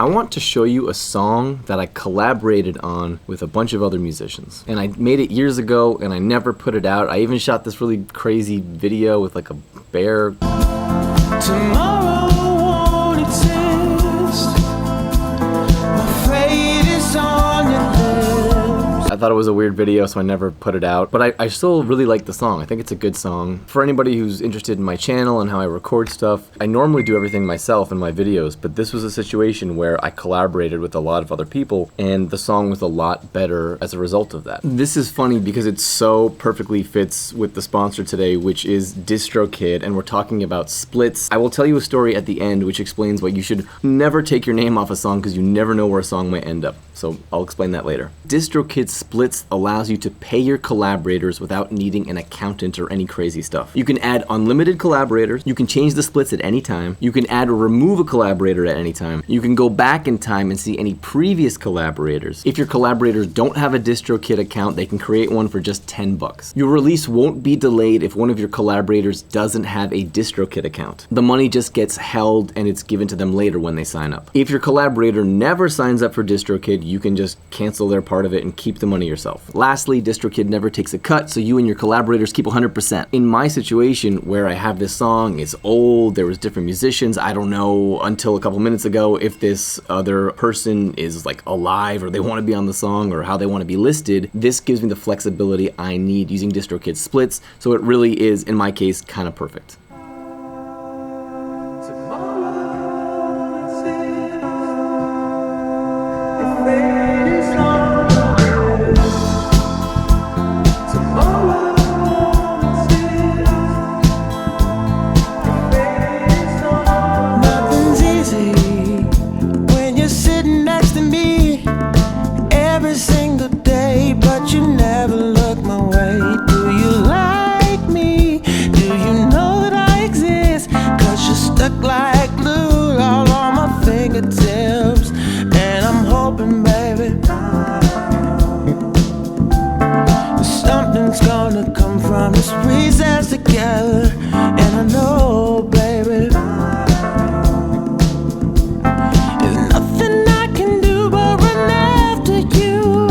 I want to show you a song that I collaborated on with a bunch of other musicians. And I made it years ago and I never put it out. I even shot this really crazy video with like a bear. Tomorrow won't exist. My fate is on your lips. I thought it was a weird video, so I never put it out. But I still really like the song. I think it's a good song. For anybody who's interested in my channel and how I record stuff, I normally do everything myself in my videos, but this was a situation where I collaborated with a lot of other people, and the song was a lot better as a result of that. This is funny because it so perfectly fits with the sponsor today, which is Distrokid, and we're talking about splits. I will tell you a story at the end which explains why you should never take your name off a song because you never know where a song might end up. So I'll explain that later. Distrokid Splits allows you to pay your collaborators without needing an accountant or any crazy stuff. You can add unlimited collaborators, you can change the splits at any time, you can add or remove a collaborator at any time, you can go back in time and see any previous collaborators. If your collaborators don't have a Distrokid account, they can create one for just 10 bucks. Your release won't be delayed if one of your collaborators doesn't have a Distrokid account. The money just gets held and it's given to them later when they sign up. If your collaborator never signs up for Distrokid, you can just cancel their part of it and keep the money yourself. Lastly, Distrokid never takes a cut, so you and your collaborators keep 100%. In my situation, where I have this song, it's old, there was different musicians, I don't know until a couple minutes ago if this other person is like alive or they want to be on the song or how they want to be listed. This gives me the flexibility I need using Distrokid Splits, so it really is, in my case, kind of perfect. Like glue all on my fingertips, and I'm hoping, baby, something's gonna come from this recess together. And I know, baby, there's nothing I can do but run after you.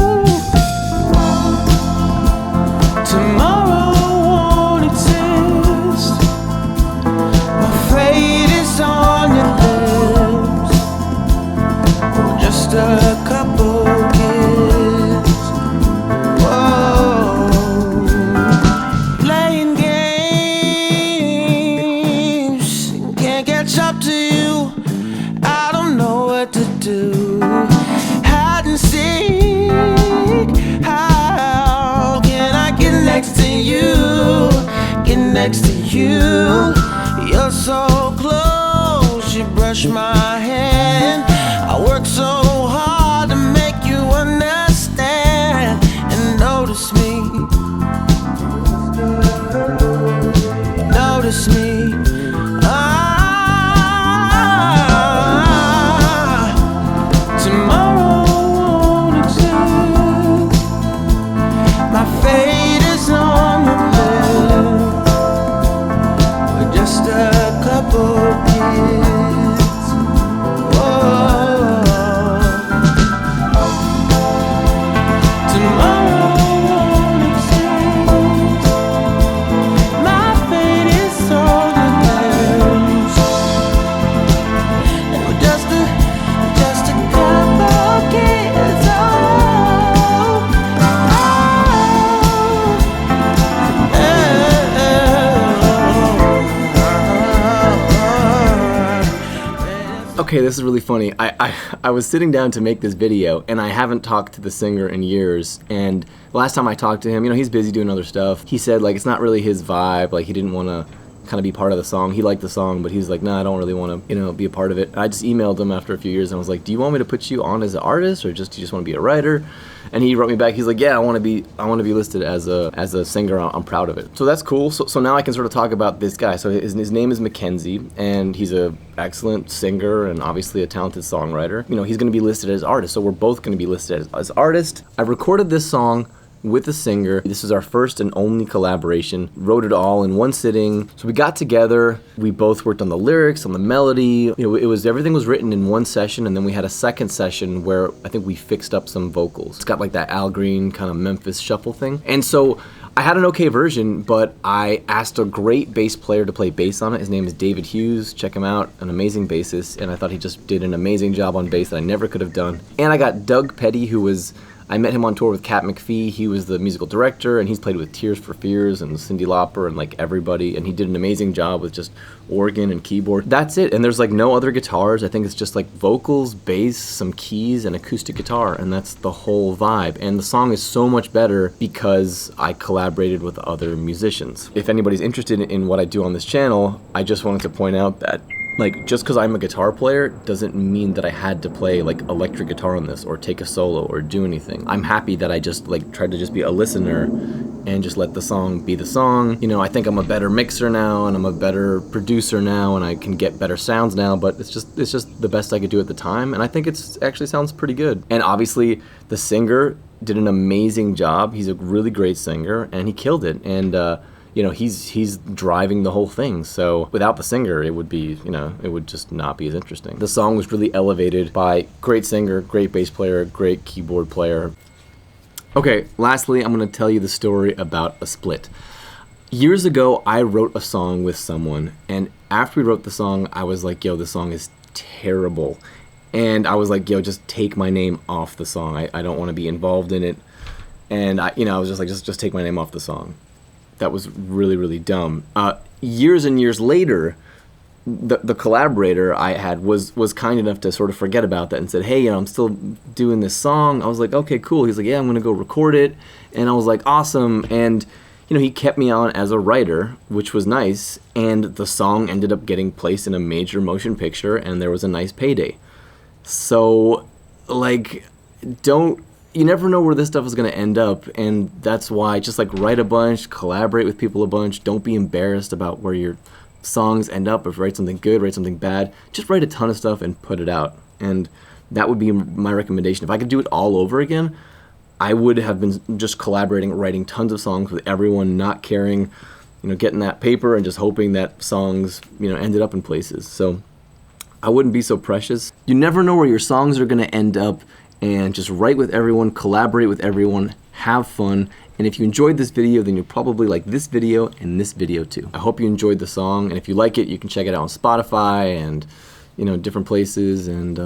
Tomorrow won't exist. My fate is on your lips. Just a couple kids. Whoa. Playing games, can't catch up to you. I don't know what to do. Hide and seek. How can I get next to you? Get next to you. You're so close, you brush my hand. I work so hard to make you understand and notice me. Notice me. Tomorrow won't exist. My fate is on your lips. We're just a couple kids. Whoa. Tomorrow won't exist. My fate is on your lips. And we're just a couple kids. Okay, this is really funny. I was sitting down to make this video, and I haven't talked to the singer in years, and last time I talked to him, you know, he's busy doing other stuff. He said, like, it's not really his vibe, like, he didn't want to kind of be part of the song. He liked the song, but he's like, nah, I don't really want to, you know, be a part of it. And I just emailed him after a few years, and I was like, do you want me to put you on as an artist, or just you just want to be a writer? And he wrote me back. He's like, yeah, I want to be listed as a singer. I'm proud of it. So that's cool. So now I can sort of talk about this guy. So his name is Mackenzie, and he's a excellent singer and obviously a talented songwriter. You know, he's going to be listed as artist. So we're both going to be listed as artist. I recorded this song with a singer. This is our first and only collaboration. Wrote it all in one sitting. So we got together, we both worked on the lyrics, on the melody. You know, everything was written in one session, and then we had a second session where I think we fixed up some vocals. It's got like that Al Green kind of Memphis shuffle thing. And so I had an okay version, but I asked a great bass player to play bass on it. His name is David Hughes. Check him out, an amazing bassist, and I thought he just did an amazing job on bass that I never could have done. And I got Doug Petty, I met him on tour with Cat McPhee. He was the musical director, and he's played with Tears for Fears and Cyndi Lauper and like everybody, and he did an amazing job with just organ and keyboard. That's it, and there's like no other guitars. I think it's just like vocals, bass, some keys, and acoustic guitar, and that's the whole vibe. And the song is so much better because I collaborated with other musicians. If anybody's interested in what I do on this channel, I just wanted to point out that like, just because I'm a guitar player doesn't mean that I had to play like electric guitar on this or take a solo or do anything. I'm happy that I just like tried to just be a listener and just let the song be the song. You know, I think I'm a better mixer now, and I'm a better producer now, and I can get better sounds now, but it's just the best I could do at the time, and I think it's actually sounds pretty good. And obviously the singer did an amazing job. He's a really great singer, and he killed it. And you know, he's driving the whole thing. So without the singer, it would be, you know, it would just not be as interesting. The song was really elevated by great singer, great bass player, great keyboard player. Okay, lastly, I'm gonna tell you the story about a split. Years ago, I wrote a song with someone, and after we wrote the song, I was like, yo, this song is terrible. And I was like, yo, just take my name off the song. I don't want to be involved in it. And I was just like, just take my name off the song. That was really, really dumb. Years and years later, the collaborator I had was kind enough to sort of forget about that and said, hey, you know, I'm still doing this song. I was like, okay, cool. He's like, yeah, I'm gonna go record it. And I was like, awesome. And you know, he kept me on as a writer, which was nice. And the song ended up getting placed in a major motion picture, and there was a nice payday. So, like, you never know where this stuff is going to end up, and that's why just like write a bunch, collaborate with people a bunch. Don't be embarrassed about where your songs end up. If you write something good, write something bad, just write a ton of stuff and put it out. And that would be my recommendation. If I could do it all over again, I would have been just collaborating, writing tons of songs with everyone, not caring, you know, getting that paper and just hoping that songs, you know, ended up in places. So I wouldn't be so precious. You never know where your songs are going to end up, and just write with everyone, collaborate with everyone, have fun. And if you enjoyed this video, then you'll probably like this video and this video too. I hope you enjoyed the song, and if you like it, you can check it out on Spotify and, you know, different places. And